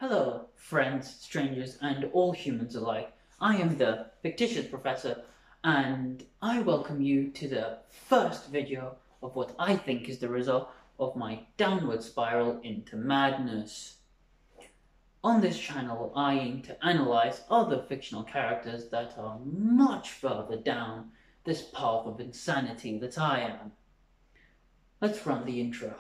Hello, friends, strangers, and all humans alike. I am the fictitious professor, and I welcome you to the first video of what I think is the result of my downward spiral into madness. On this channel, I aim to analyze other fictional characters that are much further down this path of insanity that I am. Let's run the intro.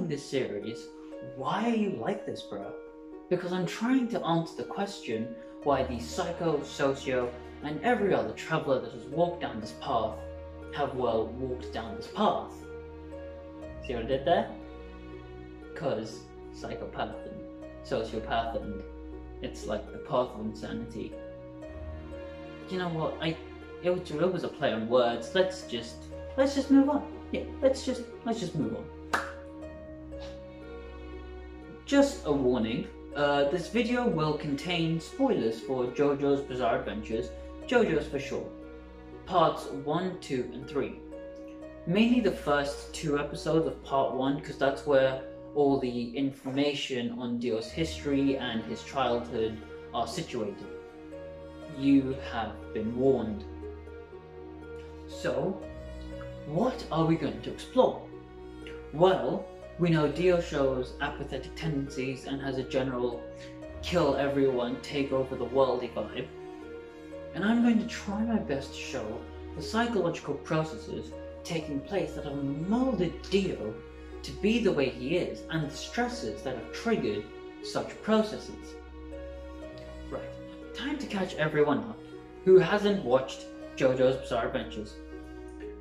This series, why are you like this, bro? Because I'm trying to answer the question why the psycho, socio, and every other traveller that has walked down this path have, well, walked down this path. See what I did there? Because psychopath and sociopath, and it's like the path of insanity. You know what? It was a play on words. Let's just move on. Yeah, let's just move on. Just a warning, this video will contain spoilers for JoJo's Bizarre Adventures, JoJo's for short, parts 1, 2, and 3. Mainly the first 2 episodes of part 1, because that's where all the information on Dio's history and his childhood are situated. You have been warned. So, what are we going to explore? Well, we know Dio shows apathetic tendencies and has a general kill everyone, take over the worldy vibe. And I'm going to try my best to show the psychological processes taking place that have molded Dio to be the way he is and the stresses that have triggered such processes. Right, time to catch everyone up who hasn't watched JoJo's Bizarre Adventures.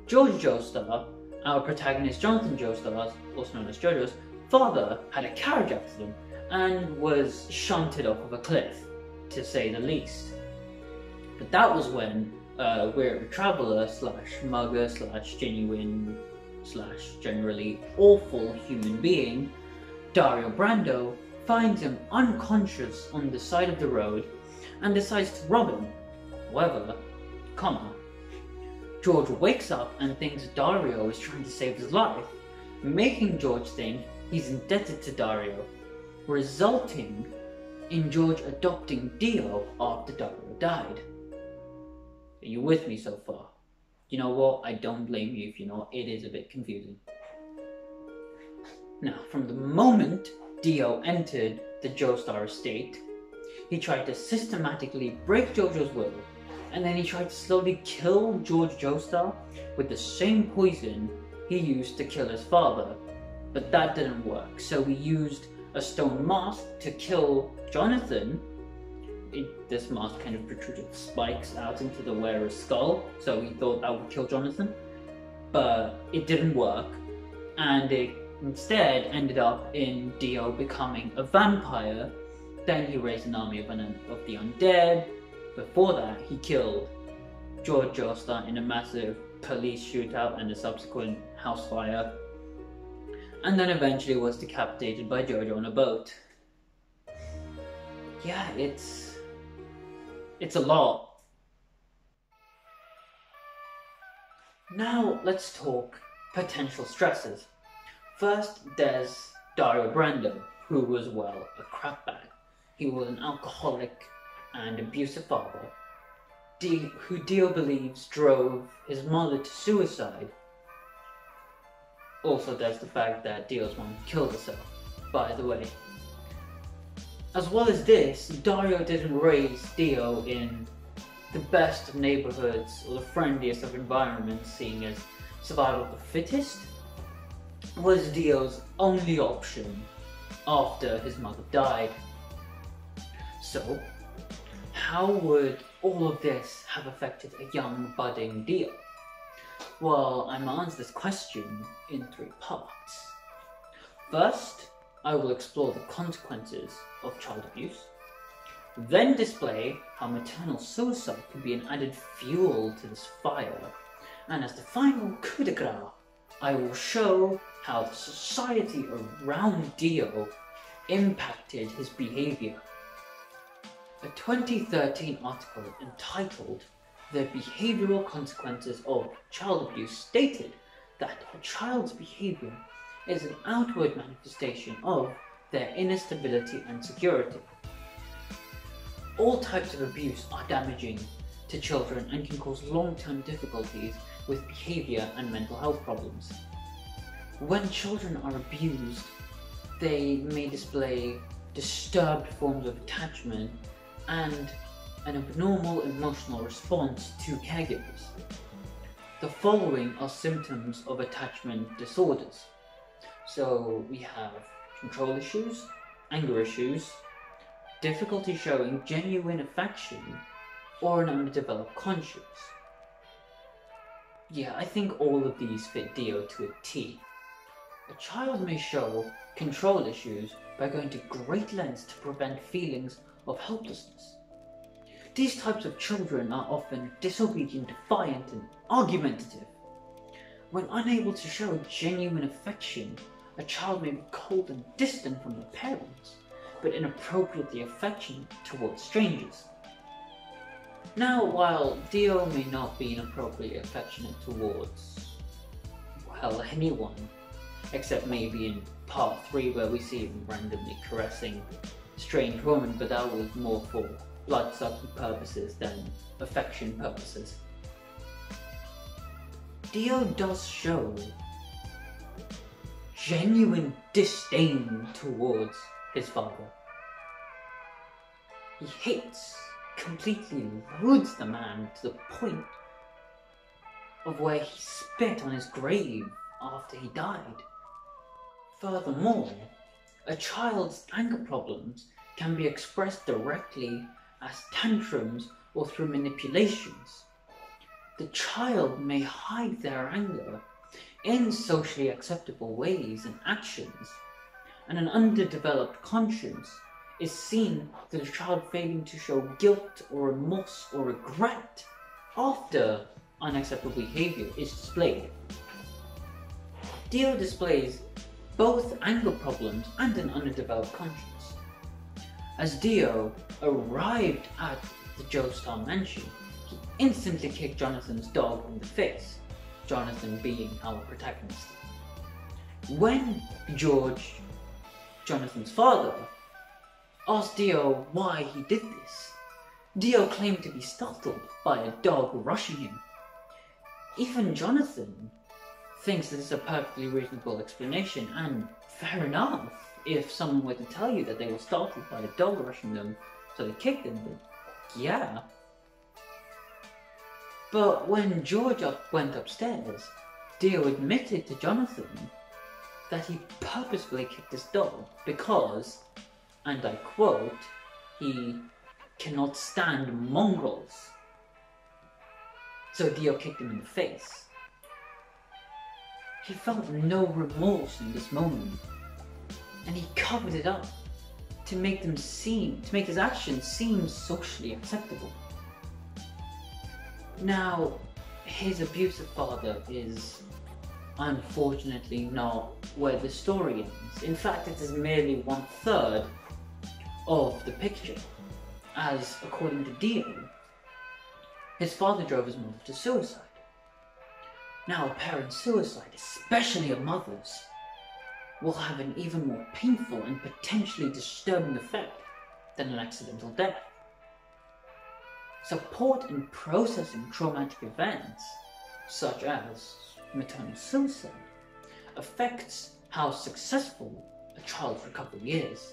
George Joestar, our protagonist Jonathan Joestar, also known as JoJo's father, had a carriage accident and was shunted off of a cliff, to say the least. But that was when weird traveller / mugger / genuine / generally awful human being, Dario Brando, finds him unconscious on the side of the road and decides to rob him. However, George wakes up and thinks Dario is trying to save his life, making George think he's indebted to Dario, resulting in George adopting Dio after Dario died. Are you with me so far? You know what? I don't blame you if you know it is a bit confusing. Now, from the moment Dio entered the Joestar estate, he tried to systematically break JoJo's will, and then he tried to slowly kill George Joestar with the same poison he used to kill his father. But that didn't work, so he used a stone mask to kill Jonathan. This mask kind of protruded spikes out into the wearer's skull, so he thought that would kill Jonathan. But it didn't work, and it instead ended up in Dio becoming a vampire. Then he raised an army of the undead. Before that, he killed George Joestar in a massive police shootout and a subsequent house fire, and then eventually was decapitated by JoJo on a boat. Yeah, it's a lot. Now let's talk potential stresses. First, there's Dario Brando, who was, well, a crapbag. He was an alcoholic and abusive father, who Dio believes drove his mother to suicide. Also, there's the fact that Dio's mom killed herself, by the way. As well as this, Dario didn't raise Dio in the best of neighborhoods or the friendliest of environments, seeing as survival of the fittest was Dio's only option after his mother died. So, how would all of this have affected a young, budding Dio? Well, I'm going to answer this question in 3 parts. First, I will explore the consequences of child abuse. then display how maternal suicide could be an added fuel to this fire, and as the final coup de grace, I will show how the society around Dio impacted his behaviour. A 2013 article entitled "The Behavioural Consequences of Child Abuse" stated that a child's behaviour is an outward manifestation of their inner stability and security. All types of abuse are damaging to children and can cause long-term difficulties with behaviour and mental health problems. When children are abused, they may display disturbed forms of attachment and an abnormal emotional response to caregivers. The following are symptoms of attachment disorders. So we have control issues, anger issues, difficulty showing genuine affection, or an underdeveloped conscience. Yeah, I think all of these fit Dio to a T. A child may show control issues by going to great lengths to prevent feelings of helplessness. These types of children are often disobedient, defiant, and argumentative. When unable to show genuine affection, a child may be cold and distant from their parents, but inappropriately affectionate towards strangers. Now, while Dio may not be inappropriately affectionate towards, well, anyone, except maybe in part 3 where we see him randomly caressing strange women, but that was more for blood-sucking purposes than affection purposes. Dio does show genuine disdain towards his father. He hates, completely loathes the man to the point of where he spit on his grave after he died. Furthermore, a child's anger problems can be expressed directly as tantrums or through manipulations. The child may hide their anger in socially acceptable ways and actions, and an underdeveloped conscience is seen to the child failing to show guilt or remorse or regret after unacceptable behaviour is displayed. Dio displays both anger problems and an underdeveloped conscience. As Dio arrived at the Joestar mansion, he instantly kicked Jonathan's dog in the face, Jonathan being our protagonist. When George, Jonathan's father, asked Dio why he did this, Dio claimed to be startled by a dog rushing him. Even Jonathan thinks that it's a perfectly reasonable explanation, and fair enough if someone were to tell you that they were startled by a dog rushing them, so they kicked him, but yeah. But when George went upstairs, Dio admitted to Jonathan that he purposefully kicked his dog because, and I quote, he cannot stand mongrels. So Dio kicked him in the face. He felt no remorse in this moment, and he covered it up to make his actions seem socially acceptable. Now, his abusive father is unfortunately not where the story ends. In fact, it is merely 1/3 of the picture, as according to Dio, his father drove his mother to suicide. Now, a parent's suicide, especially a mother's, will have an even more painful and potentially disturbing effect than an accidental death. Support in processing traumatic events, such as maternal suicide, affects how successful a child's recovery is.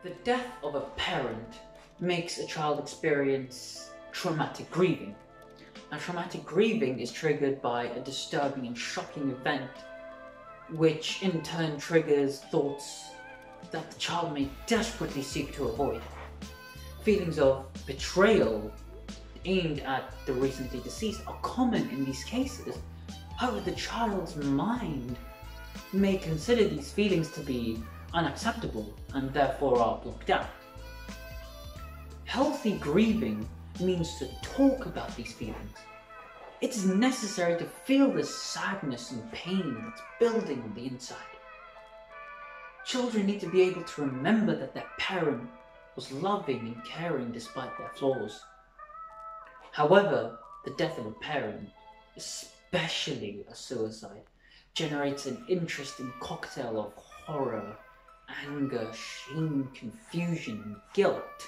The death of a parent makes a child experience traumatic grieving. And traumatic grieving is triggered by a disturbing and shocking event, which in turn triggers thoughts that the child may desperately seek to avoid. Feelings of betrayal aimed at the recently deceased are common in these cases. However, the child's mind may consider these feelings to be unacceptable and therefore are blocked out. healthy grieving means to talk about these feelings. It is necessary to feel the sadness and pain that's building on the inside. Children need to be able to remember that their parent was loving and caring despite their flaws. However, the death of a parent, especially a suicide, generates an interesting cocktail of horror, anger, shame, confusion, and guilt.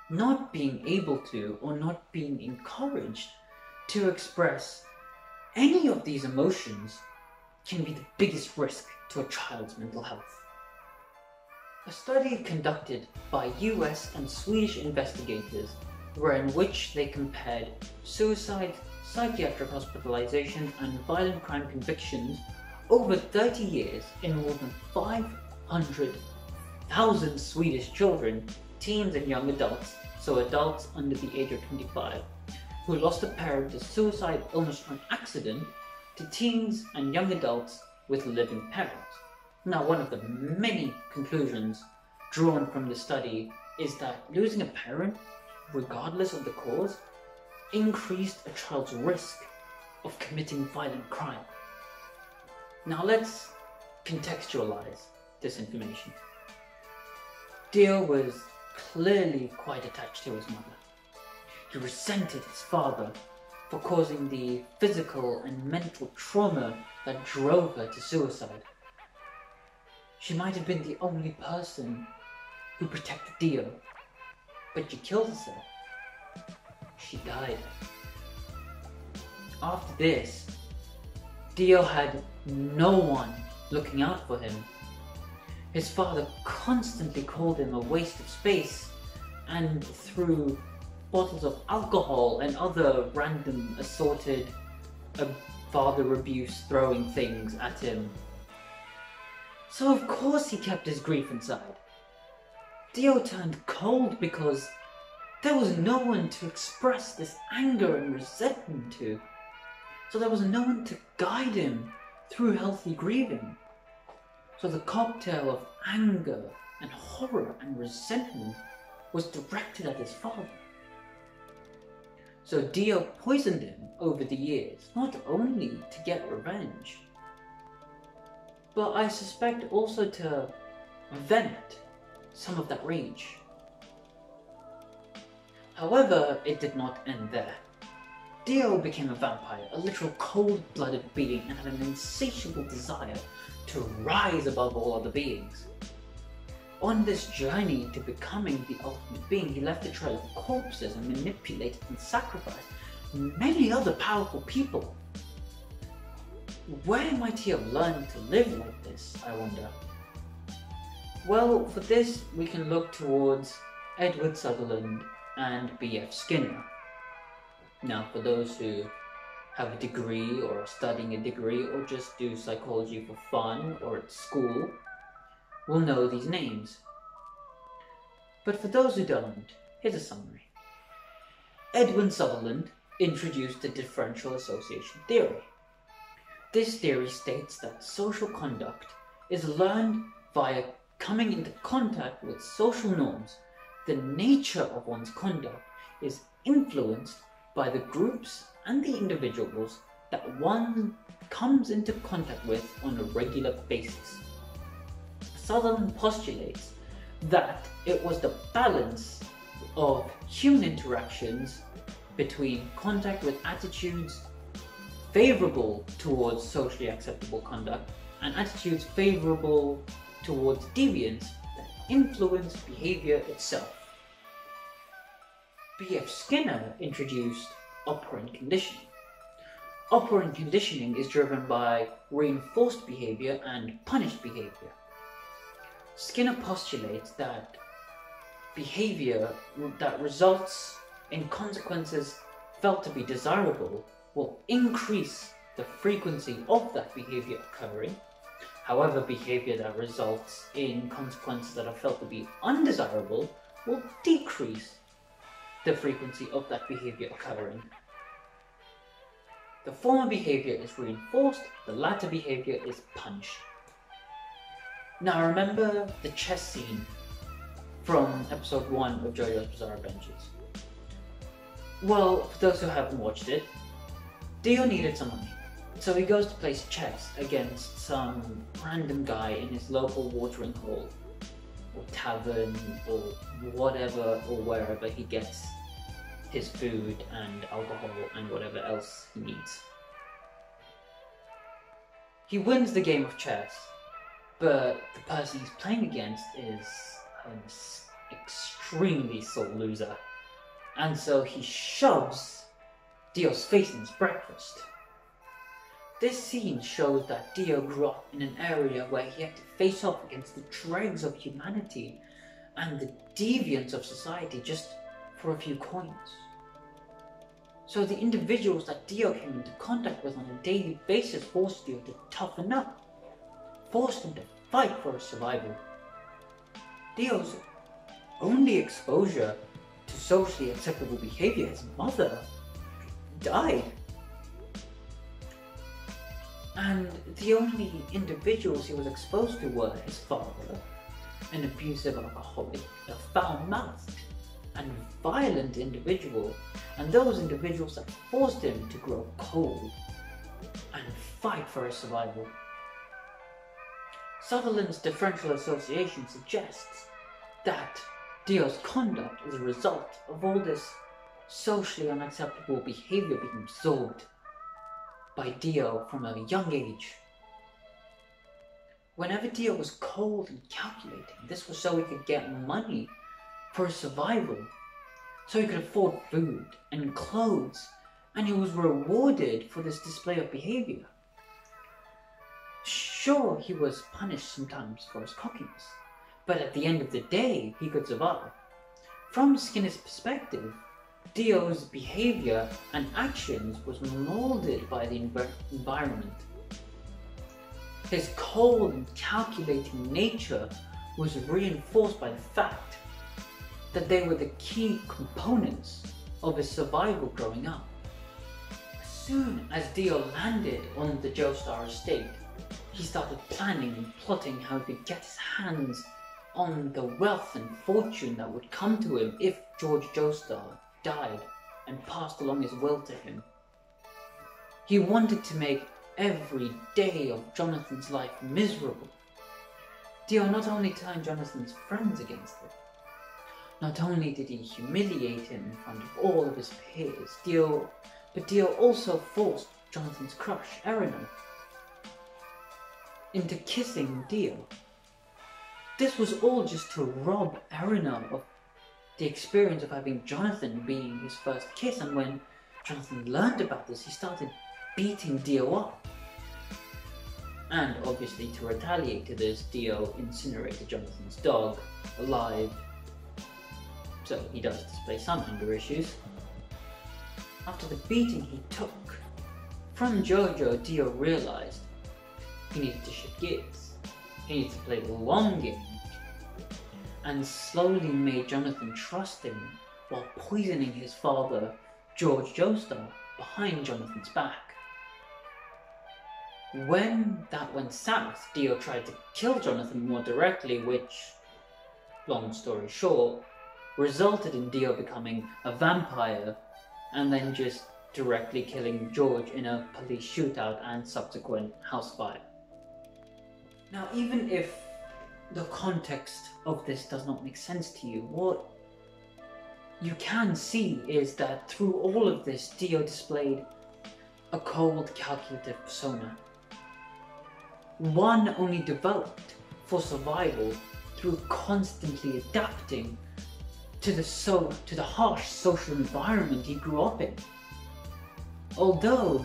Not being able to, or not being encouraged to express any of these emotions can be the biggest risk to a child's mental health. A study conducted by US and Swedish investigators in which they compared suicide, psychiatric hospitalizations and violent crime convictions over 30 years in more than 500,000 Swedish children, teens and young adults, so adults under the age of 25, who lost a parent to suicide, illness or an accident, to teens and young adults with living parents. Now, one of the many conclusions drawn from the study is that losing a parent, regardless of the cause, increased a child's risk of committing violent crime. Now let's contextualize this information. DIO was clearly quite attached to his mother. He resented his father for causing the physical and mental trauma that drove her to suicide. She might have been the only person who protected DIO, but she killed herself. She died. After this, DIO had no one looking out for him. His father constantly called him a waste of space and threw bottles of alcohol and other random assorted father abuse throwing things at him. So of course he kept his grief inside. DIO turned cold because there was no one to express this anger and resentment to. So there was no one to guide him through healthy grieving. So the cocktail of anger and horror and resentment was directed at his father. So DIO poisoned him over the years, not only to get revenge, but I suspect also to vent some of that rage. However, it did not end there. DIO became a vampire, a literal cold-blooded being, and had an insatiable desire to rise above all other beings. On this journey to becoming the ultimate being, he left a trail of corpses and manipulated and sacrificed many other powerful people. Where might he have learned to live like this, I wonder? Well, for this we can look towards Edwin Sutherland and B.F. Skinner. Now, for those who have a degree or are studying a degree or just do psychology for fun or at school, will know these names. But for those who don't, here's a summary. Edwin Sutherland introduced the differential association theory. This theory states that social conduct is learned via coming into contact with social norms. The nature of one's conduct is influenced by the groups and the individuals that one comes into contact with on a regular basis. Sutherland postulates that it was the balance of human interactions between contact with attitudes favorable towards socially acceptable conduct and attitudes favorable towards deviance that influence behavior itself. B.F. Skinner introduced operant conditioning. Operant conditioning is driven by reinforced behavior and punished behavior. Skinner postulates that behavior that results in consequences felt to be desirable will increase the frequency of that behavior occurring. However, behavior that results in consequences that are felt to be undesirable will decrease the frequency of that behavior occurring. The former behavior is reinforced, the latter behavior is punished. Now remember the chess scene from episode 1 of JoJo's Bizarre Adventures. Well, for those who haven't watched it, Dio needed some money. So he goes to place chess against some random guy in his local watering hole, or tavern, or whatever, or wherever he gets his food and alcohol and whatever else he needs. He wins the game of chess, but the person he's playing against is an extremely sore loser. And so he shoves Dio's face in his breakfast. This scene shows that Dio grew up in an area where he had to face off against the dregs of humanity and the deviance of society just for a few coins. So the individuals that Dio came into contact with on a daily basis forced Dio to toughen up, forced him to fight for his survival. Dio's only exposure to socially acceptable behavior, his mother, died. And the only individuals he was exposed to were his father, an abusive alcoholic, a foul-mouthed and violent individual, and those individuals that forced him to grow cold and fight for his survival. Sutherland's differential association suggests that Dio's conduct is a result of all this socially unacceptable behavior being absorbed by Dio from a young age. Whenever Dio was cold and calculating, this was so he could get money for his survival, so he could afford food and clothes, and he was rewarded for this display of behavior. Sure, he was punished sometimes for his cockiness, but at the end of the day, he could survive. From Skinner's perspective, Dio's behavior and actions was molded by the environment. His cold and calculating nature was reinforced by the fact that they were the key components of his survival growing up. As soon as Dio landed on the Joestar estate, he started planning and plotting how he could get his hands on the wealth and fortune that would come to him if George Joestar died and passed along his will to him. He wanted to make every day of Jonathan's life miserable. Dio not only turned Jonathan's friends against him, not only did he humiliate him in front of all of his peers, but Dio also forced Jonathan's crush, Erina, into kissing Dio. This was all just to rob Erina of the experience of having Jonathan being his first kiss, and when Jonathan learned about this, he started beating Dio up. And obviously to retaliate to this, Dio incinerated Jonathan's dog alive, so he does display some anger issues. After the beating he took from Jojo, Dio realized he needed to shift gears. He needed to play the long game, and slowly made Jonathan trust him while poisoning his father, George Joestar, behind Jonathan's back. When that went south, Dio tried to kill Jonathan more directly, which, long story short, resulted in Dio becoming a vampire and then just directly killing George in a police shootout and subsequent house fire. Now, even if the context of this does not make sense to you, what you can see is that through all of this, Dio displayed a cold, calculative persona. One only developed for survival through constantly adapting to the harsh social environment he grew up in. Although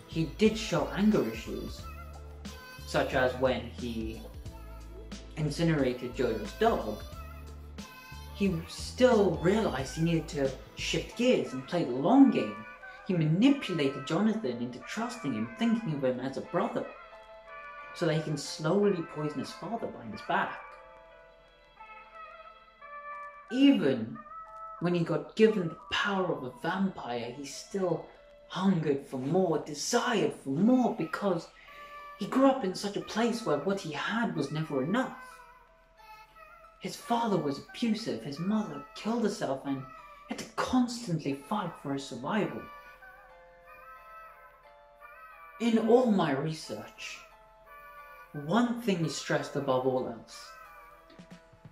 he did show anger issues, such as when he incinerated Jojo's dog, he still realized he needed to shift gears and play the long game. He manipulated Jonathan into trusting him, thinking of him as a brother, so that he can slowly poison his father behind his back. Even when he got given the power of a vampire, he still hungered for more, desired for more, because he grew up in such a place where what he had was never enough. His father was abusive, his mother killed herself, and had to constantly fight for his survival. In all my research, one thing is stressed above all else.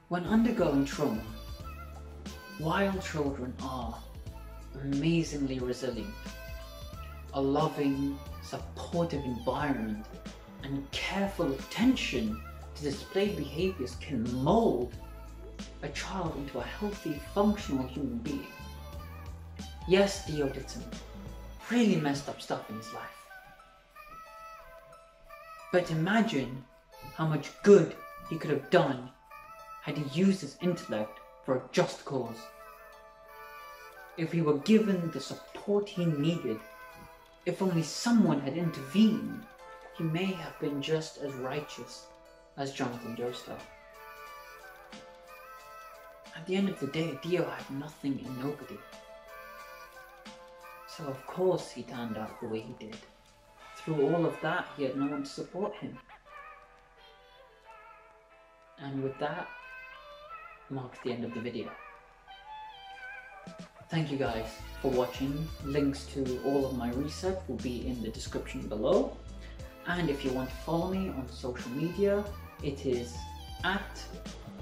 When undergoing trauma, wild children are amazingly resilient. A loving, supportive environment and careful attention to display behaviors can mold a child into a healthy, functional human being. Yes, DIO did some really messed up stuff in his life. But imagine how much good he could have done had he used his intellect for a just cause. If he were given the support he needed, if only someone had intervened, he may have been just as righteous as Jonathan Joestar. At the end of the day, DIO had nothing and nobody. So of course he turned out the way he did. Through all of that, he had no one to support him. And with that, marks the end of the video. Thank you guys for watching. Links to all of my research will be in the description below. And if you want to follow me on social media, it is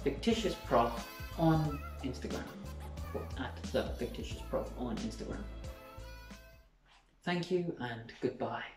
@fictitiousprof on Instagram. Or @thefictitiousprof on Instagram. Thank you and goodbye.